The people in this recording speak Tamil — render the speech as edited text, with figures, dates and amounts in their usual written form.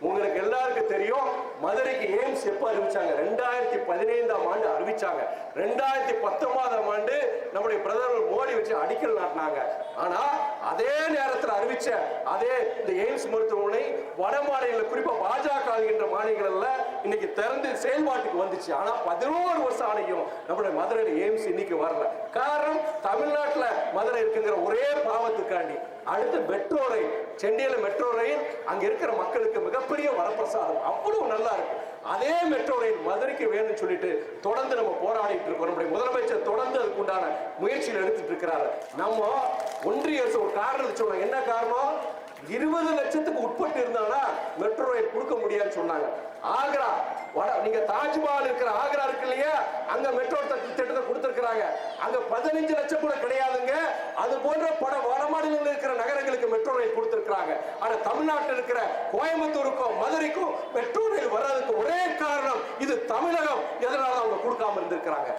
உங்களுக்கு எல்லாருக்கும் தெரியும், மதுரைக்கு எய்ம்ஸ் எப்ப அறிவிச்சாங்க? 2015ஆம் ஆண்டு அறிவிச்சாங்க. 2019ஆம் ஆண்டு நம்முடைய பிரதமர் மோடி வச்சு அடிக்கல் நாட்டினாங்க. ஆனா அதே நேரத்தில் அறிவிச்ச அதே இந்த எய்ம்ஸ் மருத்துவமனை வட மாநிலங்கள், குறிப்பா பாஜக என்ற மாநிலங்கள்ல இன்னைக்கு திறந்து செயல்பாட்டுக்கு வந்துச்சு. ஆனா 11 வருஷம் ஆணையும் நம்முடைய மதுரையில் எய்ம்ஸ் இன்னைக்கு வரல. காரணம், தமிழ்நாட்டில் மதுரை இருக்குங்கிற ஒரே பாவத்துக்காண்டி. அடுத்து மெட்ரோ ரயில், சென்னையில் மெட்ரோ ரயில் அங்க இருக்கிற மக்களுக்கு மிகப்பெரிய வரப்பிரசாதம், அவ்வளவு நல்லா இருக்கு. அதே மெட்ரோ ரயில் மதுரைக்கு வேணும்னு சொல்லிட்டு தொடர்ந்து நம்ம போராடிட்டு இருக்கோம். நம்முடைய முதலமைச்சர் தொடர்ந்து அதுக்கு உண்டான முயற்சியில் எடுத்துட்டு இருக்கிறாரு. நம்ம ஒன்றிய அரசு ஒரு காரணம் சொன்னாங்க. என்ன காரணம்? 20 லட்சத்துக்கு உட்பட்டு இருந்தானா மெட்ரோ ரயில் கொடுக்க முடியாதுன்னு சொன்னாங்க. ஆக்ரா, நீங்க தாஜ்மஹால் இருக்கிற ஆக்ரா இருக்கு இல்லையா, அங்க மெட்ரோ திட்டத்தை கொடுத்திருக்கிறாங்க. அங்க 15 லட்சம் கூட கிடையாதுங்க. அது போன்ற பல வட மாநிலங்களில் இருக்கிற நகரங்களுக்கு மெட்ரோ ரயில் கொடுத்திருக்கிறாங்க. ஆனா தமிழ்நாட்டில் இருக்கிற கோயம்புத்தூருக்கும் மதுரைக்கும் மெட்ரோ ரயில் வர்றதுக்கு ஒரே காரணம், இது தமிழகம். எதனால அவங்க கொடுக்காம இருந்திருக்கிறாங்க?